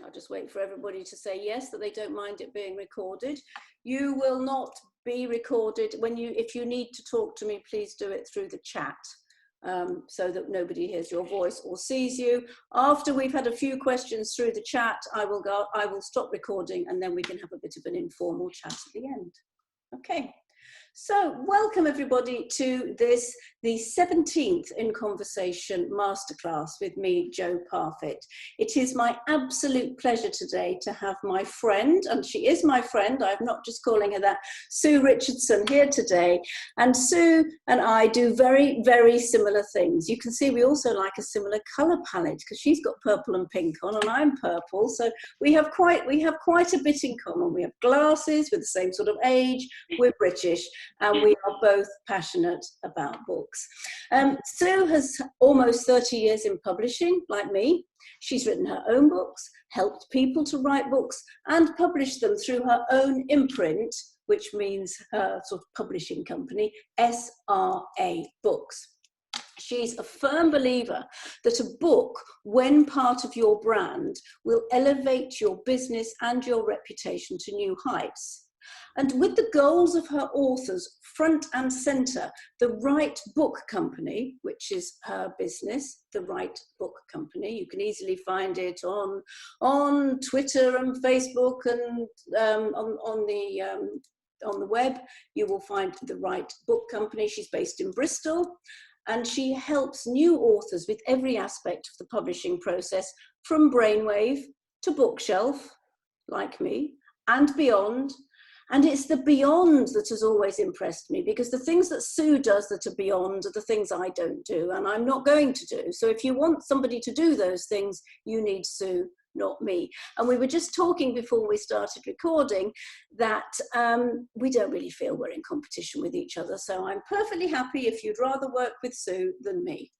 I'll just wait for everybody to say yes, that they don't mind it being recorded. You will not be recorded. If you need to talk to me, please do it through the chat, so that nobody hears your voice or sees you. After we've had a few questions through the chat, I will stop recording, and then we can have a bit of an informal chat at the end. Okay. So welcome everybody to this, the 17th In Conversation Masterclass with me, Jo Parfitt. It is my absolute pleasure today to have my friend, and she is my friend, I'm not just calling her that, Sue Richardson here today. And Sue and I do very, very similar things. You can see we also like a similar colour palette, because she's got purple and pink on and I'm purple. So we have quite a bit in common. We have glasses, we're the same sort of age, we're British, and we are both passionate about books. Sue has almost 30 years in publishing, like me. She's written her own books, helped people to write books, and published them through her own imprint, which means her sort of publishing company, SRA Books. She's a firm believer that a book, when part of your brand, will elevate your business and your reputation to new heights. And with the goals of her authors front and centre, the Right Book Company, which is her business, the Right Book Company, you can easily find it on Twitter and Facebook and on the web. You will find the Right Book Company. She's based in Bristol, and she helps new authors with every aspect of the publishing process, from brainwave to bookshelf, like me, and beyond. And it's the beyond that has always impressed me, because the things that Sue does that are beyond are the things I don't do and I'm not going to do. So if you want somebody to do those things, you need Sue, not me. And we were just talking before we started recording that we don't really feel we're in competition with each other. So I'm perfectly happy if you'd rather work with Sue than me.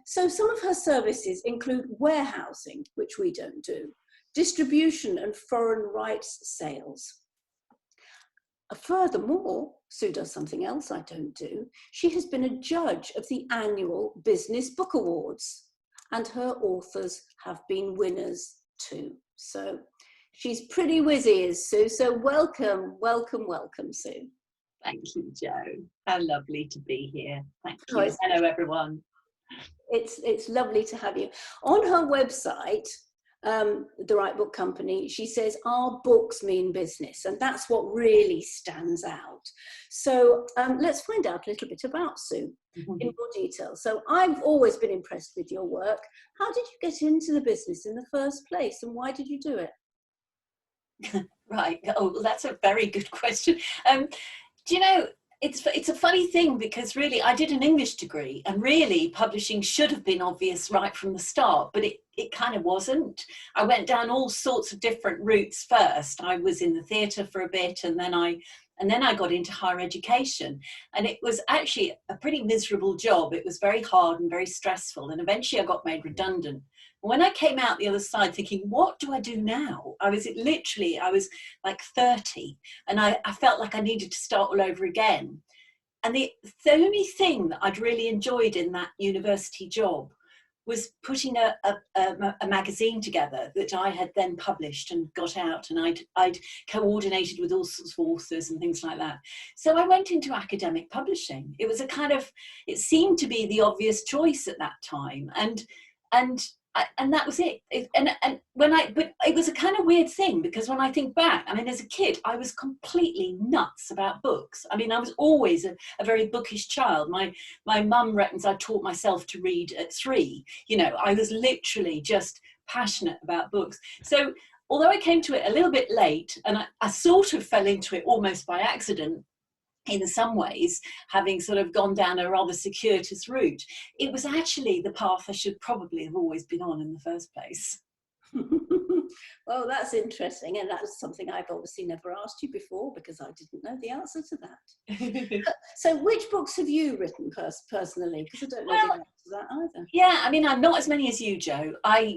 So some of her services include warehousing, which we don't do, distribution and foreign rights sales. Furthermore, Sue does something else I don't do. She has been a judge of the annual Business Book Awards, and her authors have been winners too. So she's pretty whizzy, is Sue. So welcome, welcome, welcome, Sue. Thank you, Jo. How lovely to be here. Thank you. Hello, everyone. It's lovely to have you. On her website, the Right Book Company, she says our books mean business, and that's what really stands out. So let's find out a little bit about Sue in more detail. So I've always been impressed with your work. How did you get into the business in the first place, and why did you do it? Right. Oh, well, that's a very good question. Do you know, it's a funny thing, because really I did an English degree, and really publishing should have been obvious right from the start, but it kind of wasn't. I went down all sorts of different routes first. I was in the theatre for a bit, and then I got into higher education, and it was actually a pretty miserable job. It was very hard and very stressful, and eventually I got made redundant. When I came out the other side thinking, what do I do now? I was like 30, and I felt like I needed to start all over again. And the only thing that I'd really enjoyed in that university job was putting a magazine together that I had then published and got out, and I'd coordinated with all sorts of authors and things like that. So I went into academic publishing. It was it seemed to be the obvious choice at that time, and that was it. But it was a kind of weird thing, because when I think back, I mean, as a kid, I was completely nuts about books. I mean, I was always a very bookish child. My mum reckons I taught myself to read at 3. You know, I was literally just passionate about books. So although I came to it a little bit late, and I sort of fell into it almost by accident, in some ways, having sort of gone down a rather circuitous route, it was actually the path I should probably have always been on in the first place. Well, that's interesting, and that's something I've obviously never asked you before, because I didn't know the answer to that. So which books have you written personally? Because I don't know the answer to that either. Yeah, I mean, I'm not as many as you, Jo. I've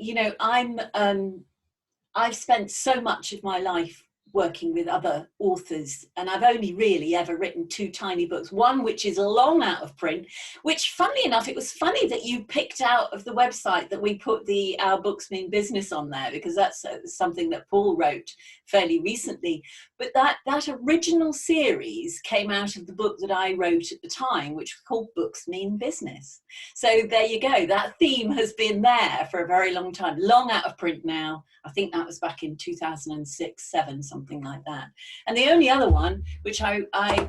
spent so much of my life working with other authors, and I've only really ever written 2 tiny books, one which is long out of print, which, funnily enough, it was funny that you picked out of the website that we put the Our Books Mean Business on there, because that's something that Paul wrote fairly recently. But that original series came out of the book that I wrote at the time, which was called Books Mean Business. So there you go, that theme has been there for a very long time, long out of print now. I think that was back in 2006-7, something like that. And the only other one, which I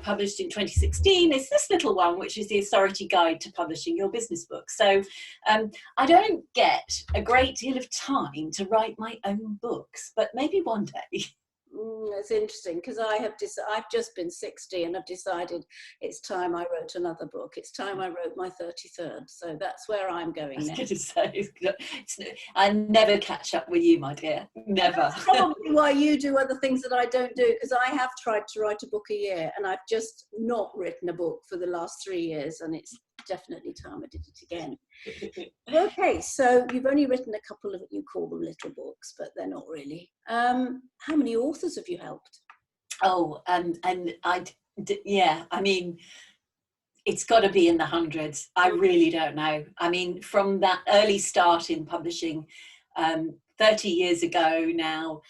published in 2016, is this little one, which is the Authority Guide to Publishing Your Business Book. So I don't get a great deal of time to write my own books, but maybe one day. That's interesting, because I've just been 60 and I've decided it's time I wrote another book. It's time I wrote my 33rd. So that's where I'm going now. I was going to say, I never catch up with you, my dear. Never. That's probably why you do other things that I don't do, because I have tried to write a book a year and I've just not written a book for the last 3 years, and it's definitely time I did it again. Okay, so you've only written a couple of, you call them little books, but they're not really. How many authors have you helped? Oh, and yeah, I mean, it's got to be in the hundreds. I really don't know. I mean, from that early start in publishing 30 years ago now,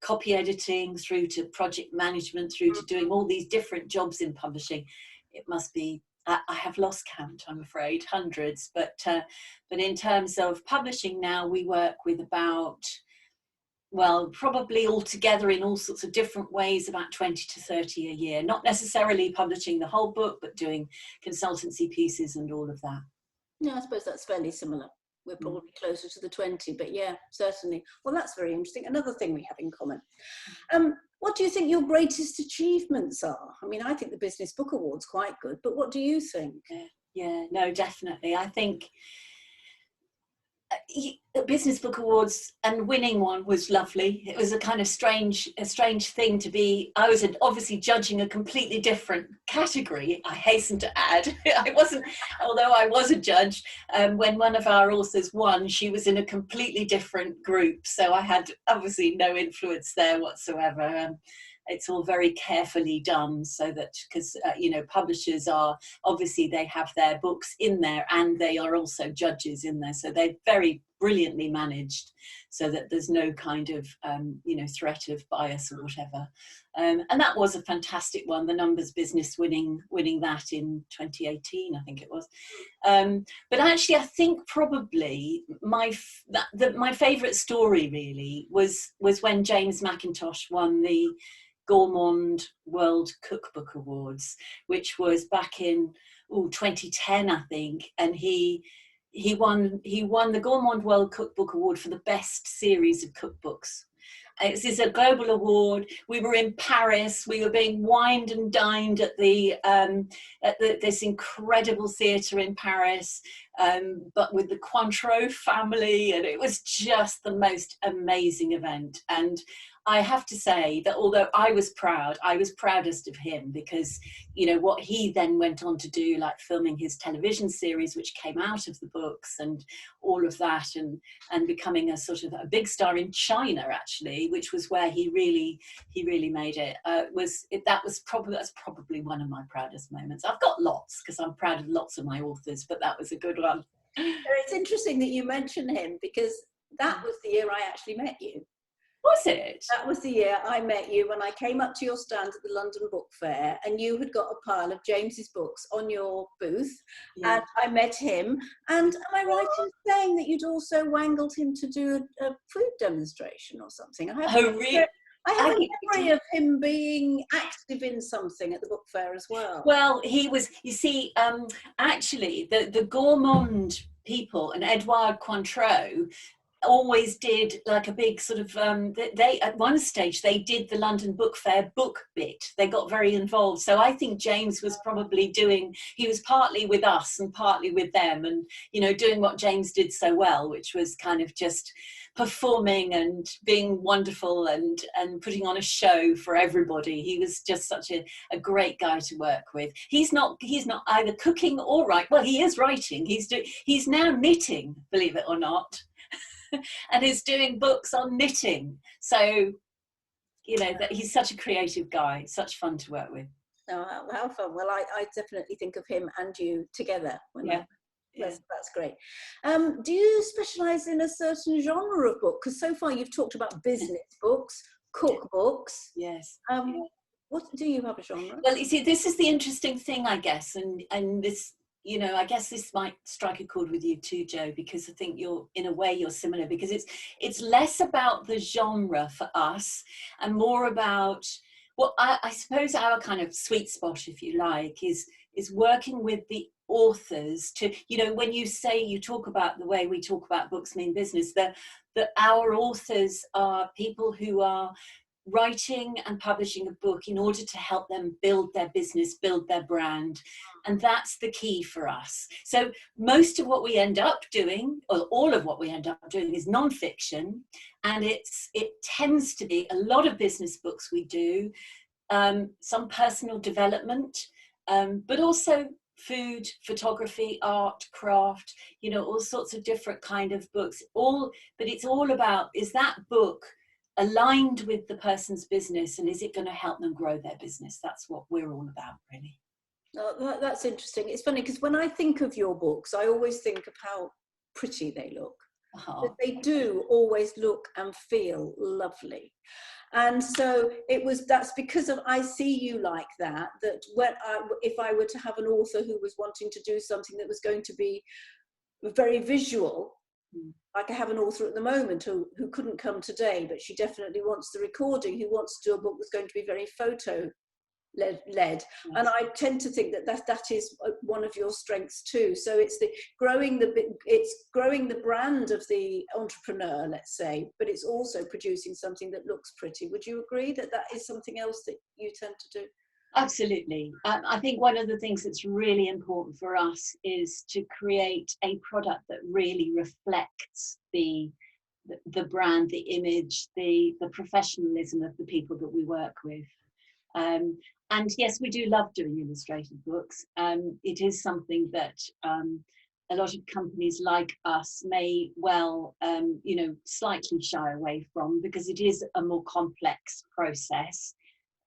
copy editing through to project management, through to doing all these different jobs in publishing. It must be, I have lost count, I'm afraid, hundreds. But in terms of publishing now, we work with about, well, probably altogether in all sorts of different ways, about 20 to 30 a year. Not necessarily publishing the whole book, but doing consultancy pieces and all of that. Yeah, I suppose that's fairly similar. We're probably closer to the 20, but yeah, certainly. Well, that's very interesting. Another thing we have in common. What do you think your greatest achievements are? I mean, I think the Business Book Award's quite good, but what do you think? Yeah, no, definitely. I think the Business Book Awards and winning one was lovely. It was a kind of strange thing to be. I was obviously judging a completely different category, I hasten to add. I wasn't, although I was a judge, when one of our authors won, she was in a completely different group. So I had obviously no influence there whatsoever. It's all very carefully done, so that, because publishers are obviously, they have their books in there and they are also judges in there, so they're very brilliantly managed so that there's no kind of threat of bias or whatever. And that was a fantastic one, the Numbers Business winning that in 2018, I think it was. But actually, I think probably my favourite story really was when James Mackintosh won the Gourmand World Cookbook Awards, which was back in 2010, I think, and he won the Gourmand World Cookbook Award for the best series of cookbooks. This is a global award. We were in Paris. We were being wined and dined at this incredible theatre in Paris, but with the Cointreau family, and it was just the most amazing event. And I have to say that although I was proudest of him, because what he then went on to do, like filming his television series, which came out of the books and all of that, and becoming a sort of a big star in China, actually, which was where he really made it. That's probably one of my proudest moments. I've got lots, because I'm proud of lots of my authors, but that was a good one. It's interesting that you mention him, because that was the year I actually met you. Was it? That was the year I met you, when I came up to your stand at the London Book Fair, and you had got a pile of James's books on your booth, and I met him. And am I right in saying that you'd also wangled him to do a food demonstration or something? Really? I have a memory of him being active in something at the book fair as well. Well, he was, you see, actually, the Gourmand people and Edouard Cointreau always did like a big sort of they at one stage they did the London Book Fair book bit. They got very involved, so I think James was probably he was partly with us and partly with them, and doing what James did so well, which was kind of just performing and being wonderful and putting on a show for everybody. He was just such a great guy to work with. He's not either cooking or writing. Well, he is writing. He's now knitting, believe it or not. And is doing books on knitting. So you know, that he's such a creative guy, such fun to work with. Oh, how fun. Well, I definitely think of him and you together when that's great. Do you specialize in a certain genre of book? Because so far you've talked about business books, cookbooks. Yes. What do you have a genre? Well, you see, this is the interesting thing, I guess, and this, you know, I guess this might strike a chord with you too, Joe, because I think you're, in a way, you're similar, because it's less about the genre for us and more about, well, I suppose our kind of sweet spot, if you like, is working with the authors to, you know, when you talk about the way we talk about books mean business, that our authors are people who are writing and publishing a book in order to help them build their business, build their brand. And that's the key for us. So most of what we end up doing, or all of what we end up doing, is non-fiction. And it tends to be a lot of business books we do, some personal development, but also food, photography, art, craft, you know, all sorts of different kind of books. But it's all about, is that book aligned with the person's business, and is it going to help them grow their business? That's what we're all about, really. Oh, that's interesting. It's funny because when I think of your books, I always think of how pretty they look. But they do always look and feel lovely. And so that's because of, I see you like that if I were to have an author who was wanting to do something that was going to be very visual, like I have an author at the moment who couldn't come today, but she definitely wants the recording, who wants to do a book that's going to be very photo led. Yes. And I tend to think that is one of your strengths too. So it's growing the brand of the entrepreneur, let's say, but it's also producing something that looks pretty. Would you agree that is something else that you tend to do? Absolutely. I think one of the things that's really important for us is to create a product that really reflects the brand, the image, the professionalism of the people that we work with. And yes, we do love doing illustrated books. It is something that a lot of companies like us may well, you know, slightly shy away from, because it is a more complex process.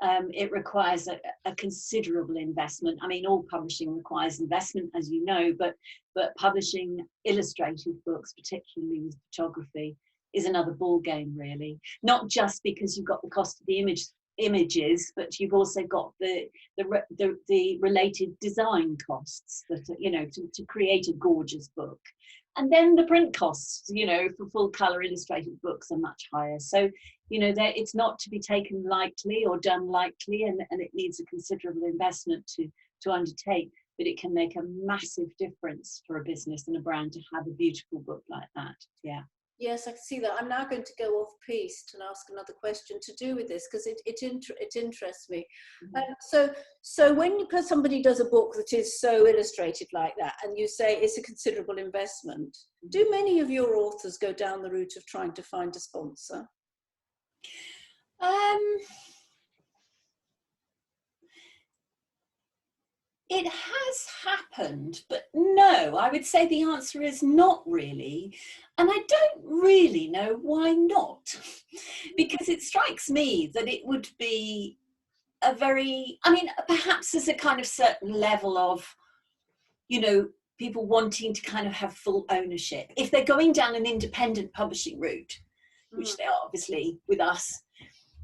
It requires a considerable investment. I mean, all publishing requires investment, as you know, but publishing illustrated books, particularly with photography, is another ball game, really. Not just because you've got the cost of the images, but you've also got the related design costs that, you know, to create a gorgeous book. And then the print costs, you know, for full color illustrated books are much higher. So, you know, it's not to be taken lightly or done lightly, and it needs a considerable investment to undertake, but it can make a massive difference for a business and a brand to have a beautiful book like that. Yeah. Yes, I can see that. I'm now going to go off piste and ask another question to do with this, because it interests me. So when somebody does a book that is so illustrated like that, and you say it's a considerable investment, do many of your authors go down the route of trying to find a sponsor? It has happened, but no, I would say the answer is not really. And I don't really know why not, because it strikes me that it would be perhaps there's a kind of certain level of, you know, people wanting to kind of have full ownership. If they're going down an independent publishing route, which they are obviously with us,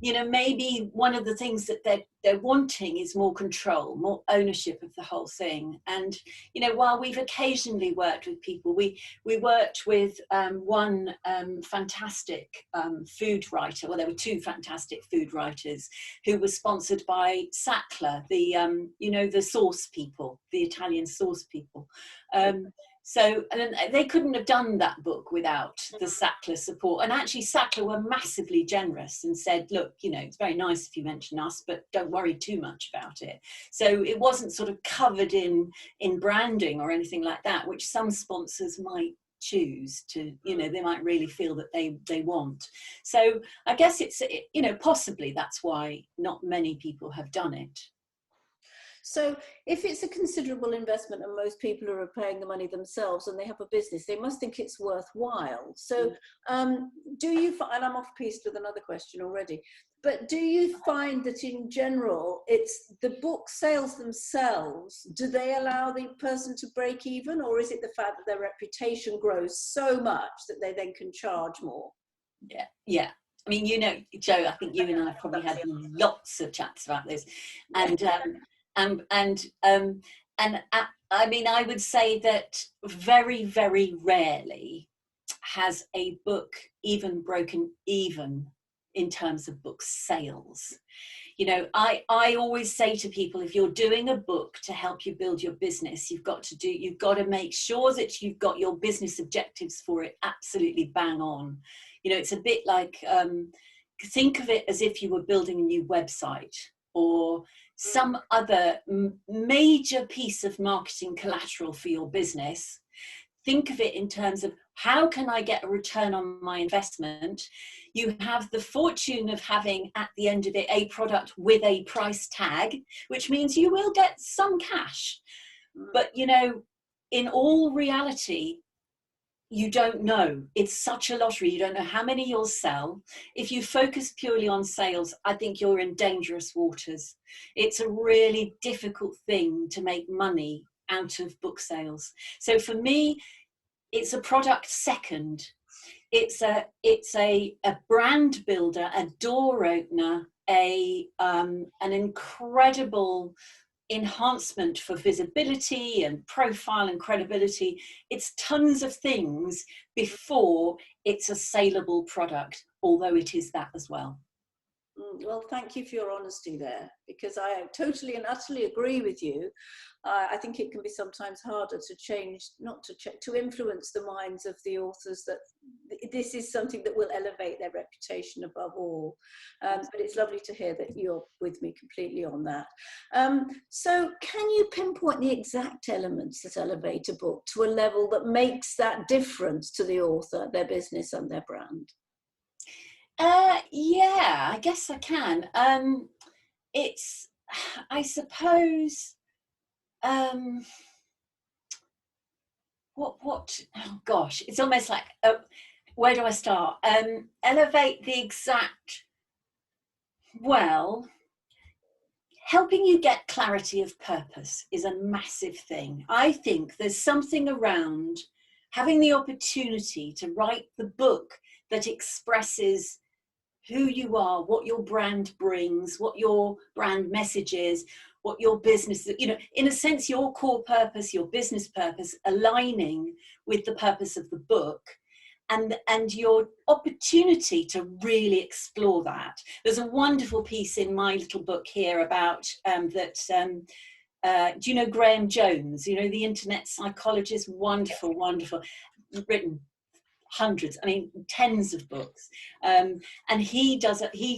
you know, maybe one of the things that they're wanting is more control, more ownership of the whole thing. And, you know, while we've occasionally worked with people, we worked with one fantastic food writer. Well, there were two fantastic food writers who were sponsored by Sackler, you know, the sauce people, the Italian sauce people. So, and they couldn't have done that book without the Sackler support. And actually, Sackler were massively generous and said, look, you know, it's very nice if you mention us, but don't worry too much about it. So it wasn't sort of covered in branding or anything like that, which some sponsors might choose to, you know, they might really feel that they want. So I guess it's, you know, possibly that's why not many people have done it. So if it's a considerable investment and most people are paying the money themselves and they have a business, they must think it's worthwhile. So do you find, and I'm off piste with another question already, but do you find that in general, it's the book sales themselves, do they allow the person to break even, or is it the fact that their reputation grows so much that they then can charge more? Yeah. I mean, you know, Joe, I think you and I probably had lots of chats about this, and I mean, I would say that very, very rarely has a book even broken even in terms of book sales. You know, I always say to people, if you're doing a book to help you build your business, you've got to make sure that you've got your business objectives for it absolutely bang on. You know, it's a bit like, think of it as if you were building a new website or some other major piece of marketing collateral for your business. Think of it in terms of, how can I get a return on my investment? You have the fortune of having at the end of it a product with a price tag, which means you will get some cash. But, you know, in all reality, you don't know. It's such a lottery. You don't know how many you'll sell. If you focus purely on sales, I think you're in dangerous waters. It's a really difficult thing to make money out of book sales. So for me, it's a product second. It's a brand builder, a door opener, an incredible enhancement for visibility and profile and credibility. It's tons of things before it's a saleable product, although it is that as well. Well, thank you for your honesty there, because I totally and utterly agree with you. I think it can be sometimes harder to change, to influence the minds of the authors that this is something that will elevate their reputation above all. But it's lovely to hear that you're with me completely on that. So can you pinpoint the exact elements that elevate a book to a level that makes that difference to the author, their business and their brand? Yeah, I guess I can. It's, I suppose, oh gosh, it's almost like, where do I start? Elevate the exact, well, helping you get clarity of purpose is a massive thing. I think there's something around having the opportunity to write the book that expresses who you are, what your brand brings, what your brand message is, what your business, you know, in a sense, your core purpose, your business purpose, aligning with the purpose of the book, and your opportunity to really explore that. There's a wonderful piece in my little book here about do you know Graham Jones? You know, the internet psychologist, wonderful, written hundreds, I mean, tens of books. And he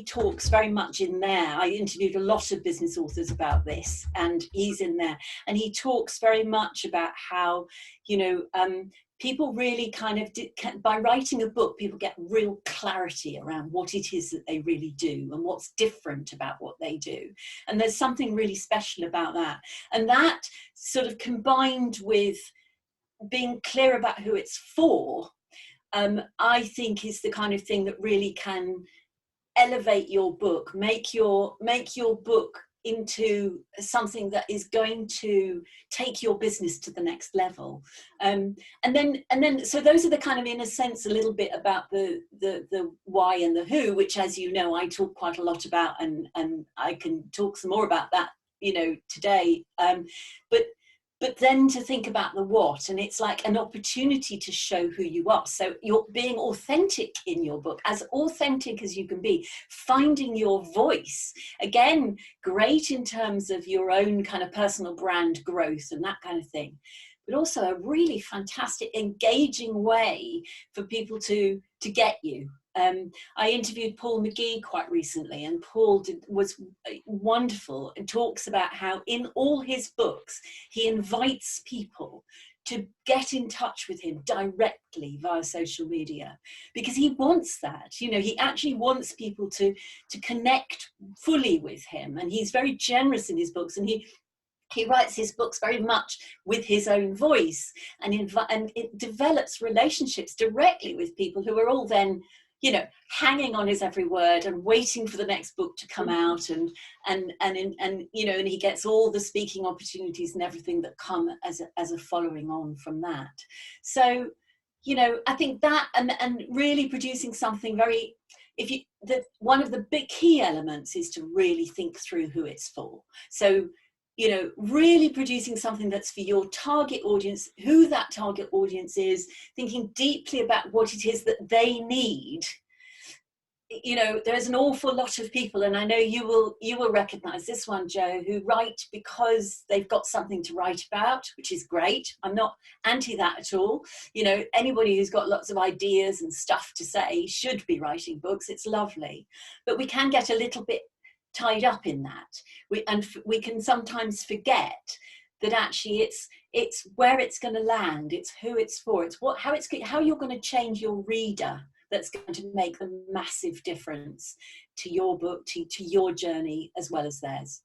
talks very much in there. I interviewed a lot of business authors about this, and he's in there. And he talks very much about how, you know, people really kind of, by writing a book, people get real clarity around what it is that they really do and what's different about what they do. And there's something really special about that. And that sort of combined with being clear about who it's for, I think is the kind of thing that really can elevate your book, make your book into something that is going to take your business to the next level. And then so those are the kind of, in a sense, a little bit about the why and the who, which, as you know, I talk quite a lot about, and I can talk some more about that, you know, today. But then to think about the what, and it's like an opportunity to show who you are. So you're being authentic in your book, as authentic as you can be, finding your voice. Again, great in terms of your own kind of personal brand growth and that kind of thing, but also a really fantastic, engaging way for people to get you. I interviewed Paul McGee quite recently, and Paul was wonderful and talks about how in all his books he invites people to get in touch with him directly via social media, because he wants that. You know, he actually wants people to connect fully with him, and he's very generous in his books, and he writes his books very much with his own voice, and it develops relationships directly with people who are all then, you know, hanging on his every word and waiting for the next book to come out, and you know, and he gets all the speaking opportunities and everything that come as a following on from that. So, you know, I think that and really producing something very, one of the big key elements is to really think through who it's for. So, you know, really producing something that's for your target audience, who that target audience is, thinking deeply about what it is that they need. You know, there's an awful lot of people, and I know you will recognize this one, Joe, who write because they've got something to write about, which is great. I'm not anti that at all. You know, anybody who's got lots of ideas and stuff to say should be writing books. It's lovely. But we can get a little bit tied up in that. We can sometimes forget that actually it's where it's going to land, it's who it's for, it's how you're going to change your reader that's going to make the massive difference to your book, to your journey as well as theirs.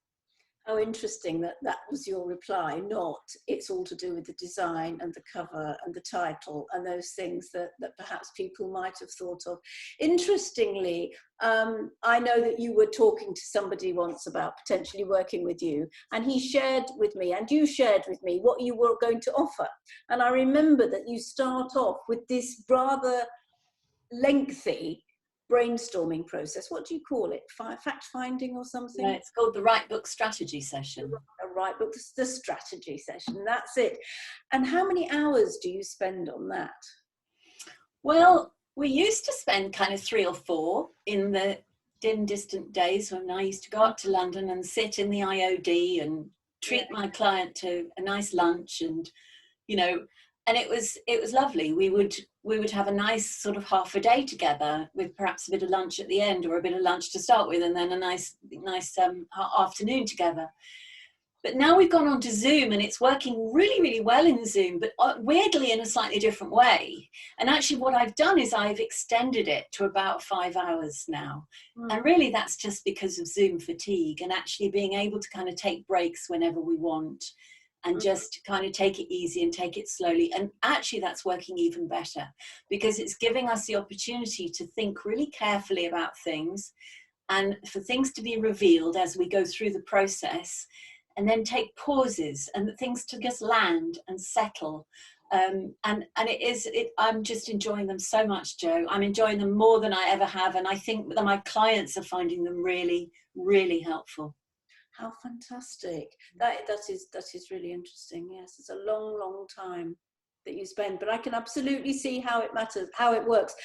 How interesting that was your reply, not it's all to do with the design and the cover and the title and those things that perhaps people might have thought of. Interestingly, I know that you were talking to somebody once about potentially working with you, and he shared with me, and you shared with me, what you were going to offer. And I remember that you start off with this rather lengthy brainstorming process. What do you call it? Fact finding or something? Yeah, it's called the Right Book Strategy Session. A right book, the strategy session. That's it. And how many hours do you spend on that? Well, we used to spend kind of 3 or 4 in the dim, distant days when I used to go up to London and sit in the IOD and treat my client to a nice lunch, and you know, and it was lovely. We would have a nice sort of half a day together with perhaps a bit of lunch at the end, or a bit of lunch to start with, and then a nice afternoon together. But now we've gone on to Zoom, and it's working really, really well in Zoom, but weirdly in a slightly different way. And actually what I've done is I've extended it to about 5 hours now. And really that's just because of Zoom fatigue, and actually being able to kind of take breaks whenever we want, and just kind of take it easy and take it slowly. And actually that's working even better, because it's giving us the opportunity to think really carefully about things, and for things to be revealed as we go through the process, and then take pauses and things to just land and settle. And I'm just enjoying them so much, Joe. I'm enjoying them more than I ever have. And I think that my clients are finding them really, really helpful. How fantastic. That is really interesting. Yes, it's a long time that you spend, but I can absolutely see how it matters, how it works.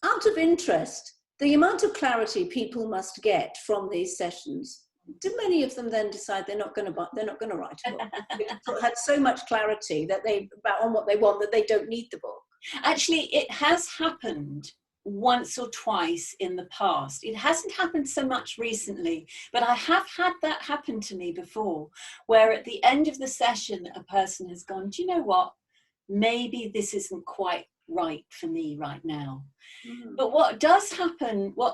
Out of interest, the amount of clarity people must get from these sessions, do many of them then decide they're not going to write a book? They've had so much clarity that on what they want, that they don't need the book. Actually, it has happened once or twice in the past. It hasn't happened so much recently, but I have had that happen to me before, where at the end of the session a person has gone, do you know what, maybe this isn't quite right for me right now. But what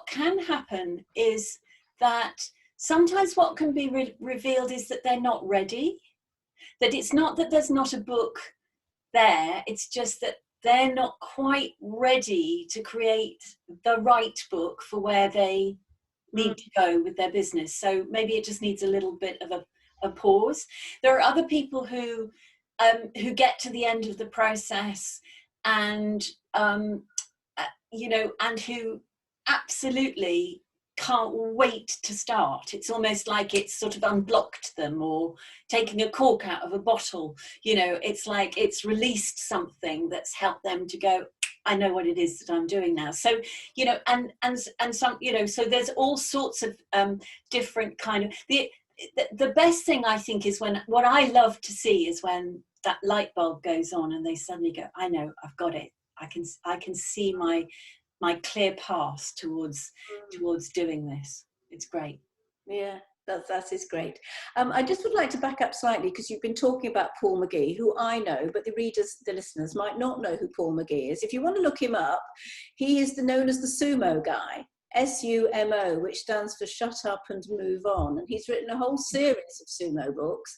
can happen is that sometimes what can be revealed is that they're not ready, that it's not that there's not a book there, it's just that they're not quite ready to create the right book for where they need to go with their business. So maybe it just needs a little bit of a pause. There are other people who get to the end of the process and you know, and who absolutely can't wait to start. It's almost like it's sort of unblocked them, or taking a cork out of a bottle. You know, it's like it's released something that's helped them to go, I know what it is that I'm doing now. So, you know, and some, you know, so there's all sorts of different kind of, the best thing I think is what I love to see is when that light bulb goes on and they suddenly go, I know, I've got it. I can see my clear path towards doing this. It's great. Yeah, that is great. I just would like to back up slightly, because you've been talking about Paul McGee, who I know, but the listeners might not know who Paul McGee is. If you want to look him up, he is known as the sumo guy. SUMO, which stands for Shut Up and Move On. And he's written a whole series of sumo books,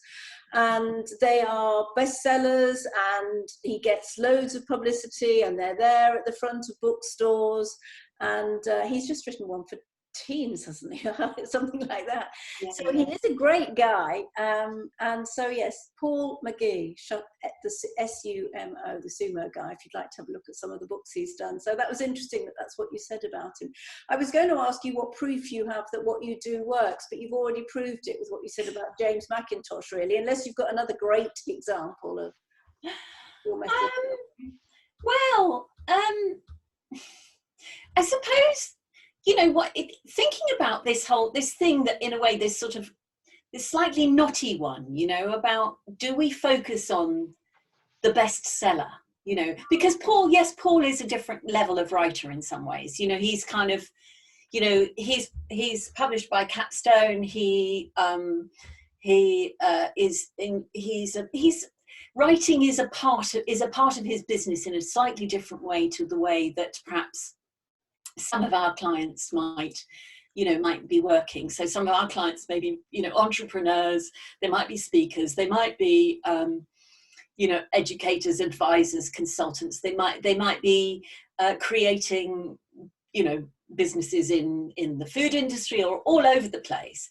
and they are bestsellers, and he gets loads of publicity, and they're there at the front of bookstores. And he's just written one for teens, hasn't he? Something like that. Yeah, so he is a great guy. And so yes, Paul McGee, the SUMO, the sumo guy, if you'd like to have a look at some of the books he's done. So that was interesting that that's what you said about him. I was going to ask you what proof you have that what you do works, but you've already proved it with what you said about James McIntosh, really, unless you've got another great example of your method. I suppose, you know what, thinking about this thing that in a way this sort of this slightly knotty one, you know, about do we focus on the bestseller, you know, because Paul is a different level of writer in some ways, you know, he's kind of, you know, he's published by Capstone, he's writing is a part of his business in a slightly different way to the way that perhaps some of our clients might be working. So some of our clients may be, you know, entrepreneurs, they might be speakers, they might be, you know, educators, advisors, consultants, they might be creating, you know, businesses in the food industry or all over the place.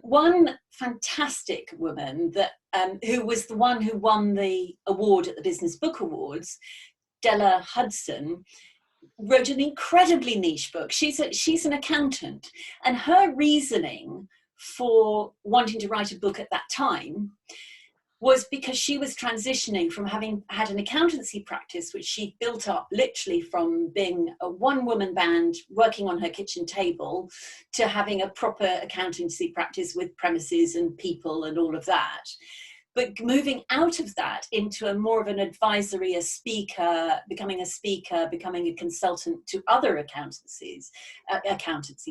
One fantastic woman that who was the one who won the award at the Business Book Awards, Della Hudson, wrote an incredibly niche book. She's an accountant, and her reasoning for wanting to write a book at that time was because she was transitioning from having had an accountancy practice, which she built up literally from being a one-woman band working on her kitchen table, to having a proper accountancy practice with premises and people and all of that. But moving out of that into a more of an advisory, becoming a consultant to other accountancy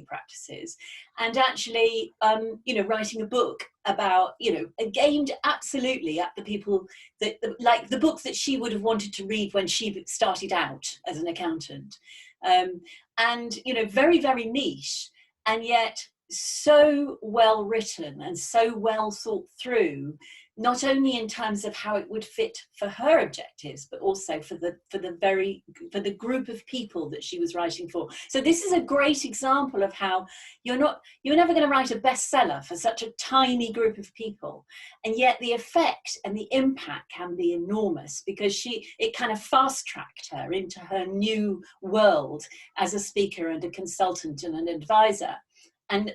practices, and actually, you know, writing a book about, you know, aimed absolutely at the people that, like the book that she would have wanted to read when she started out as an accountant, and, you know, very, very niche, and yet so well written and so well thought through, not only in terms of how it would fit for her objectives, but also for the group of people that she was writing for. So this is a great example of how you're never going to write a bestseller for such a tiny group of people, and yet the effect and the impact can be enormous, because it kind of fast-tracked her into her new world as a speaker and a consultant and an advisor. And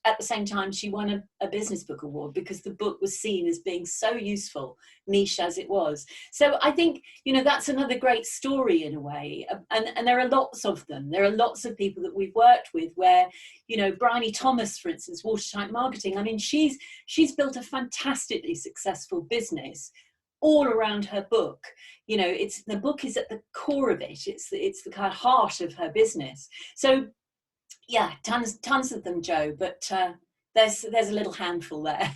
at the same time, she won a Business Book Award because the book was seen as being so useful, niche as it was. So I think, you know, that's another great story in a way. And there are lots of them. There are lots of people that we've worked with where, you know, Bryony Thomas, for instance, Watertight Marketing. I mean, she's built a fantastically successful business all around her book. You know, the book is at the core of it. It's the kind of heart of her business. So yeah, tons of them, Jo, but there's a little handful there.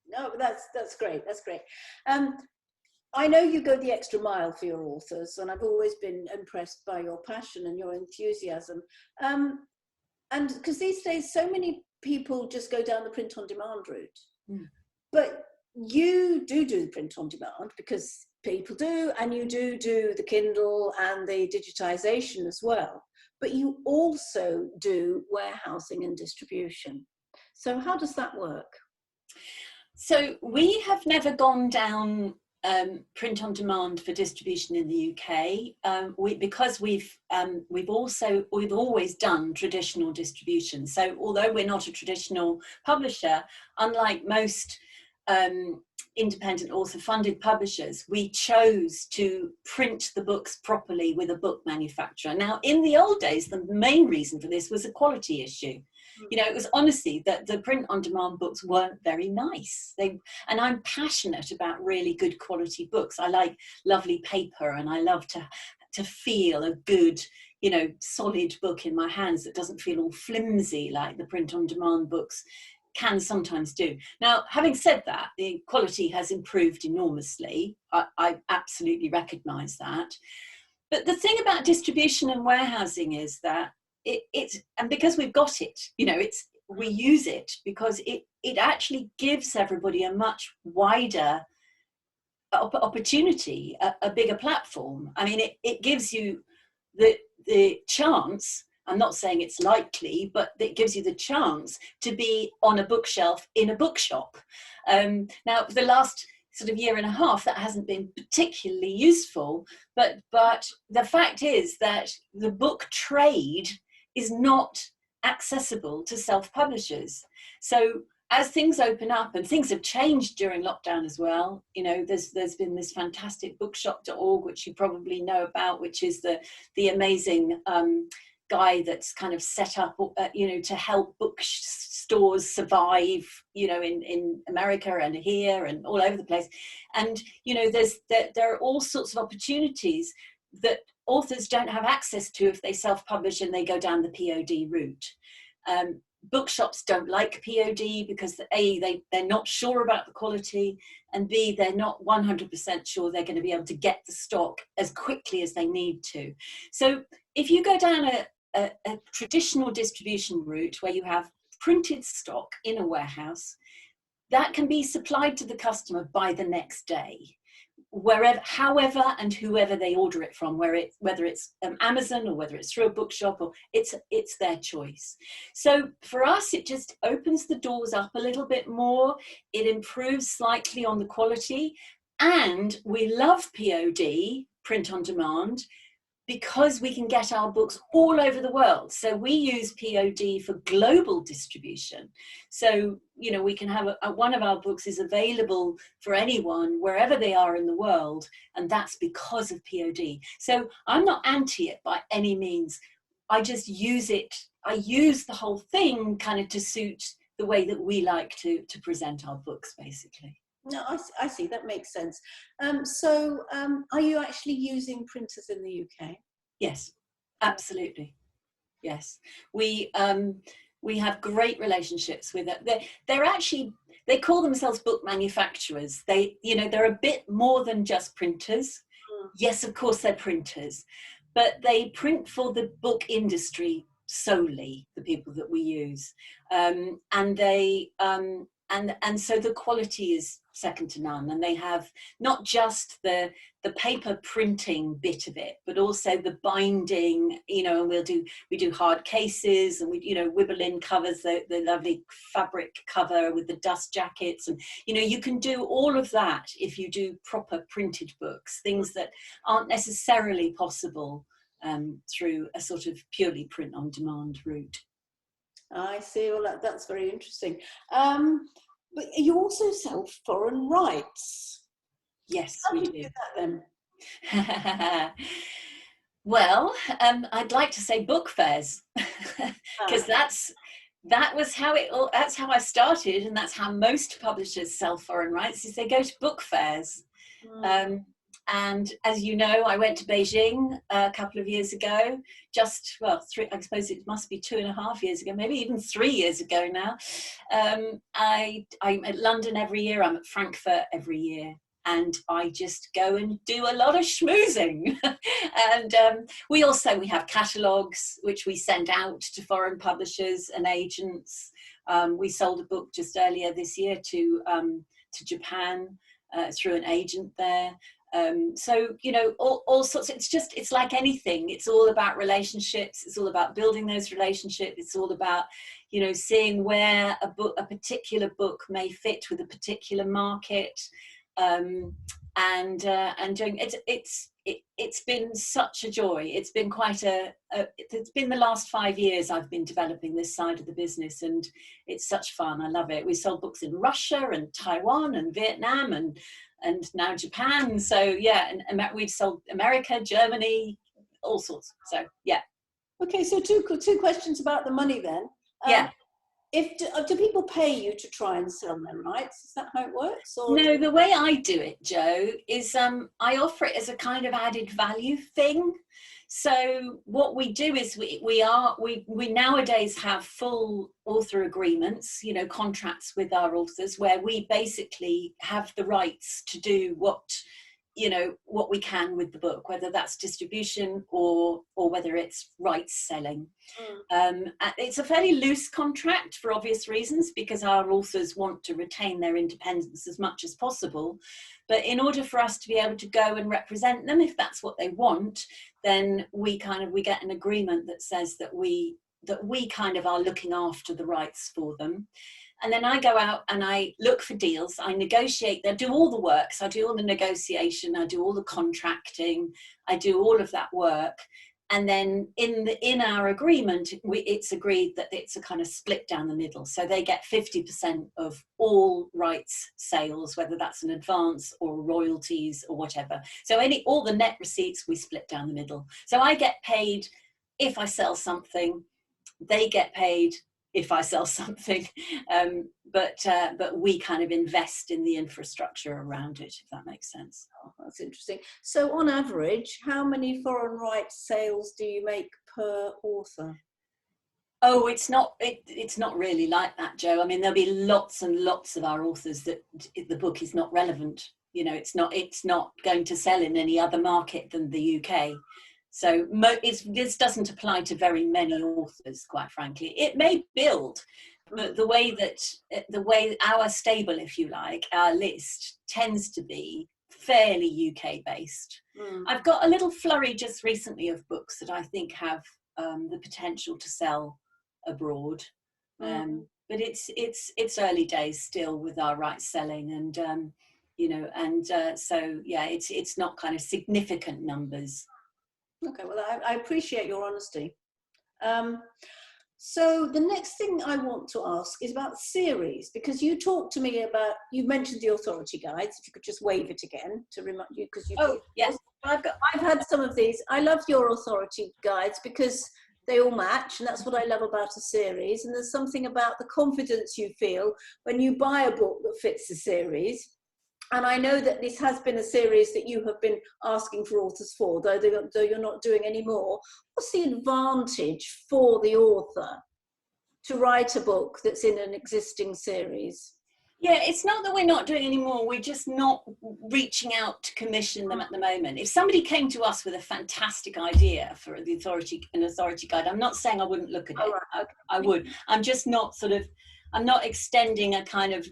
No, that's great. That's great. I know you go the extra mile for your authors, and I've always been impressed by your passion and your enthusiasm. And because these days so many people just go down the print on demand route, but you do the print on demand because people do, and you do the Kindle and the digitization as well. But you also do warehousing and distribution. So how does that work? So we have never gone down print on demand for distribution in the UK, because we've always done traditional distribution. So although we're not a traditional publisher, unlike most independent author funded publishers, we chose to print the books properly with a book manufacturer. Now, in the old days, the main reason for this was a quality issue. You know, it was honestly that the print on demand books weren't very nice. And I'm passionate about really good quality books. I like lovely paper, and I love to feel a good, you know, solid book in my hands that doesn't feel all flimsy like the print on demand books can sometimes do. Now, having said that, the quality has improved enormously. I absolutely recognise that. But the thing about distribution and warehousing is that it's, and because we've got it, you know, we use it because it actually gives everybody a much wider opportunity, a bigger platform. I mean, it gives you the chance, I'm not saying it's likely, but it gives you the chance to be on a bookshelf in a bookshop. Now, for the last sort of year and a half, that hasn't been particularly useful, but the fact is that the book trade is not accessible to self-publishers. So as things open up, and things have changed during lockdown as well, you know, there's been this fantastic bookshop.org, which you probably know about, which is the amazing guy that's kind of set up, you know, to help bookstores survive, you know, in America and here and all over the place. And, you know, there are all sorts of opportunities that authors don't have access to if they self-publish and they go down the POD route. Bookshops don't like POD because A, they're not sure about the quality, and B, they're not 100% sure they're going to be able to get the stock as quickly as they need to. So if you go down a traditional distribution route where you have printed stock in a warehouse, that can be supplied to the customer by the next day, wherever, however and whoever they order it from, whether it's Amazon or whether it's through a bookshop, or it's their choice. So for us, it just opens the doors up a little bit more. It improves slightly on the quality, and we love POD, print on demand, because we can get our books all over the world. So we use POD for global distribution. So, you know, we can have one of our books is available for anyone, wherever they are in the world. And that's because of POD. So I'm not anti it by any means. I just use it. I use the whole thing kind of to suit the way that we like to present our books, basically. No, I see, that makes sense. So are you actually using printers in the UK? Yes, absolutely. Yes, we have great relationships with it. They're actually, they call themselves book manufacturers. They're a bit more than just printers. Yes, of course they're printers, but they print for the book industry solely, the people that we use, and they and so the quality is second to none, and they have not just the paper printing bit of it, but also the binding, you know, and we do hard cases, and we, you know, Wibbelin covers the lovely fabric cover with the dust jackets, and, you know, you can do all of that if you do proper printed books, things that aren't necessarily possible through a sort of purely print on demand route. I see. Well, that's very interesting. But you also sell foreign rights. Yes, How we do you do. do that then? Well, I'd like to say book fairs, because that's how I started, and that's how most publishers sell foreign rights, is they go to book fairs. And as you know, I went to Beijing a couple of years ago, I suppose it must be 2.5 years ago, maybe even 3 years ago now. I'm at London every year, I'm at Frankfurt every year, and I just go and do a lot of schmoozing. And we have catalogues, which we send out to foreign publishers and agents. We sold a book just earlier this year to Japan through an agent there. So, you know, all sorts. It's like anything. It's all about relationships. It's all about building those relationships. It's all about, you know, seeing where a particular book may fit with a particular market, and doing it. It's been such a joy. It's been it's been the last 5 years I've been developing this side of the business, and it's such fun. I love it. We sold books in Russia and Taiwan and Vietnam and now Japan. So yeah, and we've sold America, Germany, all sorts. So yeah. Okay, so two questions about the money then. Yeah. Do people pay you to try and sell their rights? Is that how it works? Or no, the way I do it, Jo, is I offer it as a kind of added value thing. So what we do is we nowadays have full author agreements, you know, contracts with our authors, where we basically have the rights to do what you know, what we can with the book, whether that's distribution or whether it's rights selling. It's a fairly loose contract for obvious reasons, because our authors want to retain their independence as much as possible. But in order for us to be able to go and represent them, if that's what they want, then we get an agreement that says that we kind of are looking after the rights for them. And then I go out and I look for deals, I negotiate, I do all the work. So I do all the negotiation, I do all the contracting, I do all of that work. And then in our agreement, it's agreed that it's a kind of split down the middle. So they get 50% of all rights sales, whether that's an advance or royalties or whatever. So all the net receipts we split down the middle. So I get paid if I sell something, they get paid if I sell something, but we kind of invest in the infrastructure around it, if that makes sense. Oh, that's interesting. So on average, how many foreign rights sales do you make per author? Oh, it's not really like that, Jo. I mean, there'll be lots and lots of our authors that the book is not relevant. You know, it's not going to sell in any other market than the UK. So this doesn't apply to very many authors, quite frankly. It may build, but the way our stable, if you like, our list tends to be fairly UK based. I've got a little flurry just recently of books that I think have the potential to sell abroad, but it's early days still with our rights selling, and you know, and so yeah, it's not kind of significant numbers. Okay, well, I appreciate your honesty. So the next thing I want to ask is about series, because you talked to me about, you mentioned the authority guides. If you could just wave it again to remind you, because you. Oh yes, I've had some of these. I love your authority guides because they all match, and that's what I love about a series. And there's something about the confidence you feel when you buy a book that fits the series. And I know that this has been a series that you have been asking for authors for, though you're not doing any more. What's the advantage for the author to write a book that's in an existing series? Yeah, it's not that we're not doing any more. We're just not reaching out to commission them at the moment. If somebody came to us with a fantastic idea for an authority guide, I'm not saying I wouldn't look at it. Right. I would. I'm just not I'm not extending a kind of,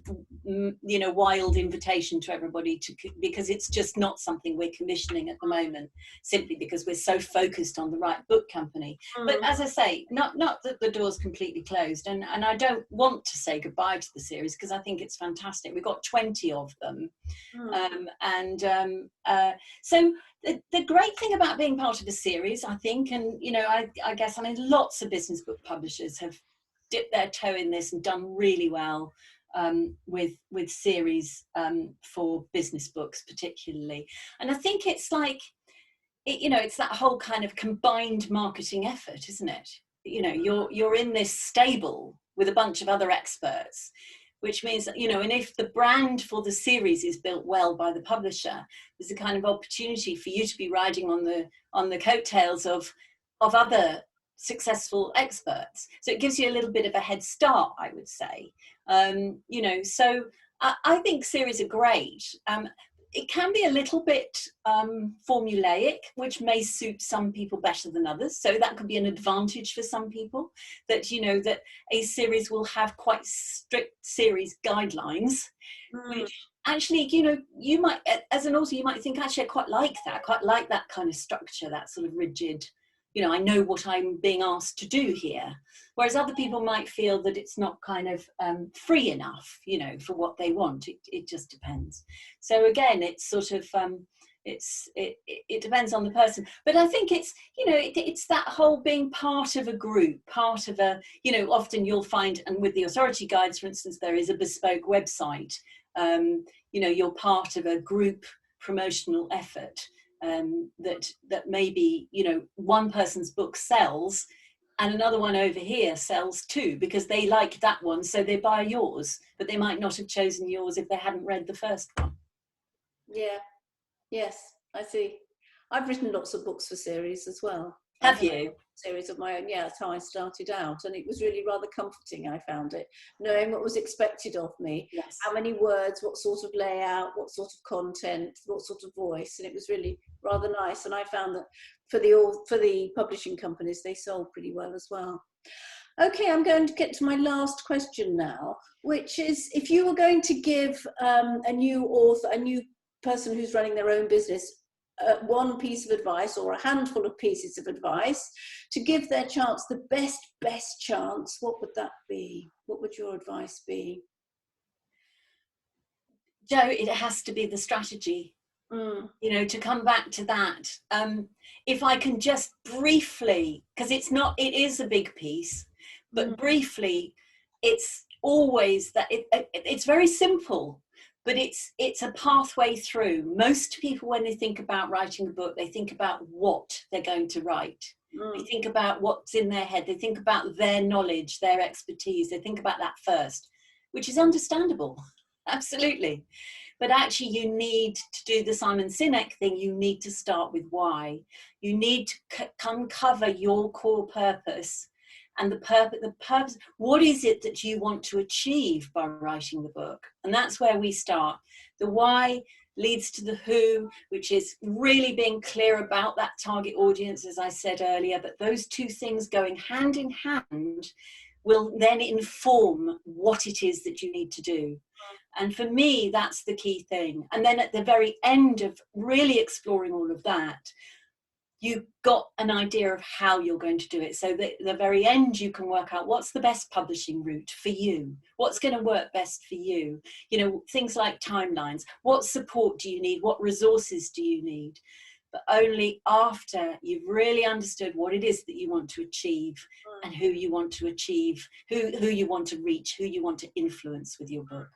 you know, wild invitation to everybody because it's just not something we're commissioning at the moment, simply because we're so focused on the right book company. But as I say, not that the door's completely closed, and I don't want to say goodbye to the series because I think it's fantastic. We've got 20 of them. So the great thing about being part of a series, I think, and, you know, I guess, I mean, lots of business book publishers have dipped their toe in this and done really well with series for business books particularly. And I think it's like, you know, it's that whole kind of combined marketing effort, isn't it? You know, you're in this stable with a bunch of other experts, which means that, you know, and if the brand for the series is built well by the publisher, there's a kind of opportunity for you to be riding on the coattails of other successful experts. So it gives you a little bit of a head start, I would say. You know, so I think series are great. It can be a little bit formulaic, which may suit some people better than others. So that could be an advantage for some people, that, you know, that a series will have quite strict series guidelines, which actually, you know, you might, as an author, you might think, actually, I quite like that kind of structure, that sort of rigid, you know, I know what I'm being asked to do here. Whereas other people might feel that it's not kind of free enough, you know, for what they want. It just depends. So again, it's sort of, it depends on the person. But I think it's, you know, it's that whole being part of a group, part of a, you know, often you'll find, and with the authority guides, for instance, there is a bespoke website. You know, you're part of a group promotional effort. That maybe, you know, one person's book sells and another one over here sells too, because they like that one, so they buy yours, but they might not have chosen yours if they hadn't read the first one. Yeah, yes, I see. I've written lots of books for series as well. Have you? Series of my own. Yeah, that's how I started out, and it was really rather comforting. I found it, knowing what was expected of me, Yes. how many words, what sort of layout, what sort of content, what sort of voice, and it was really rather nice. And I found that for the publishing companies, they sold pretty well as well. Okay, I'm going to get to my last question now, which is, if you were going to give a new author, a new person who's running their own business, one piece of advice or a handful of pieces of advice to give their chance the best chance, what would that be? What would your advice be? Jo, it has to be the strategy. You know, to come back to that, if I can just briefly, because it is a big piece, but briefly, it's always that it's very simple, but it's a pathway through. Most people, when they think about writing a book, they think about what they're going to write. They think about what's in their head. They think about their knowledge, their expertise. They think about that first, which is understandable. Absolutely. But actually, you need to do the Simon Sinek thing. You need to start with why. You need to uncover your core purpose. And the purpose, what is it that you want to achieve by writing the book? And that's where we start. The why leads to the who, which is really being clear about that target audience, as I said earlier. But those two things going hand in hand will then inform what it is that you need to do. And for me, that's the key thing. And then at the very end of really exploring all of that, you've got an idea of how you're going to do it. So that at the very end, you can work out what's the best publishing route for you, what's going to work best for you. You know, things like timelines. What support do you need? What resources do you need? But only after you've really understood what it is that you want to achieve and who you want to achieve, who you want to reach, who you want to influence with your book.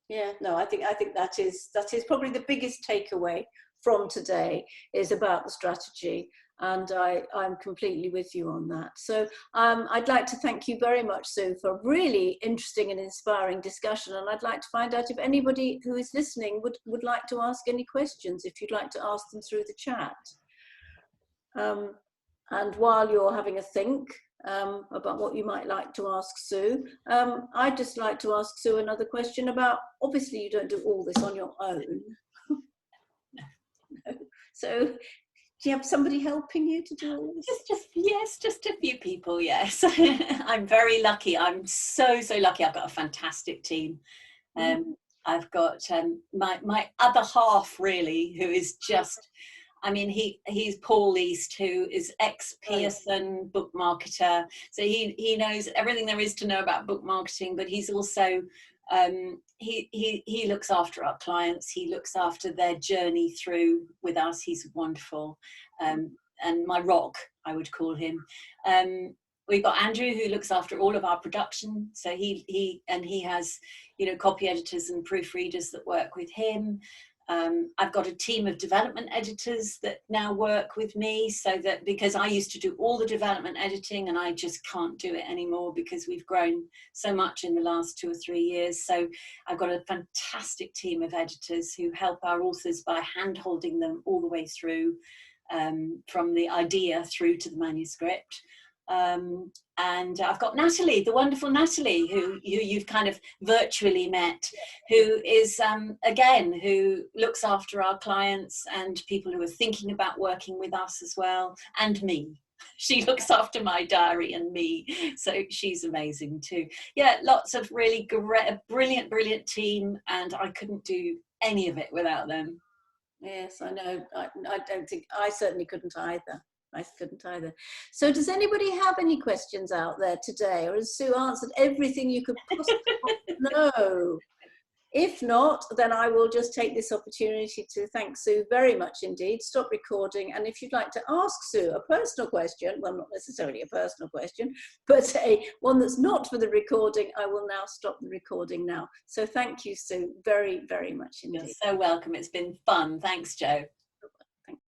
Yeah, no, I think that is probably the biggest takeaway from today, is about the strategy, and I'm completely with you on that. So I'd like to thank you very much, Sue, for a really interesting and inspiring discussion, and I'd like to find out if anybody who is listening would like to ask any questions, if you'd like to ask them through the chat. And while you're having a think about what you might like to ask Sue, I'd just like to ask Sue another question about, obviously you don't do all this on your own. So do you have somebody helping you to do all this? Yes, just a few people, yes. I'm very lucky. I'm so lucky. I've got a fantastic team. I've got my other half, really, who is just, I mean, he's Paul East, who is ex-Pearson book marketer. So he knows everything there is to know about book marketing, but he's also, he looks after our clients. He looks after their journey through with us. He's wonderful. And my rock, I would call him. We've got Andrew, who looks after all of our production. So he has, you know, copy editors and proofreaders that work with him. I've got a team of development editors that now work with me, so that, because I used to do all the development editing and I just can't do it anymore because we've grown so much in the last 2 or 3 years. So I've got a fantastic team of editors who help our authors by hand-holding them all the way through, from the idea through to the manuscript. And I've got Natalie, the wonderful Natalie, who you've kind of virtually met, who is, again, who looks after our clients and people who are thinking about working with us as well, and me. She looks after my diary and me, so she's amazing too. Yeah, lots of really great, brilliant team, and I couldn't do any of it without them. Yes, I know. I don't think, I certainly couldn't either. So does anybody have any questions out there today, or has Sue answered everything you could possibly know? If not, then I will just take this opportunity to thank Sue very much indeed. Stop recording, and if you'd like to ask Sue a personal question, well, not necessarily a personal question, but one that's not for the recording, I will now stop the recording now. So thank you, Sue, very much indeed. You're so welcome. It's been fun. Thanks, Jo.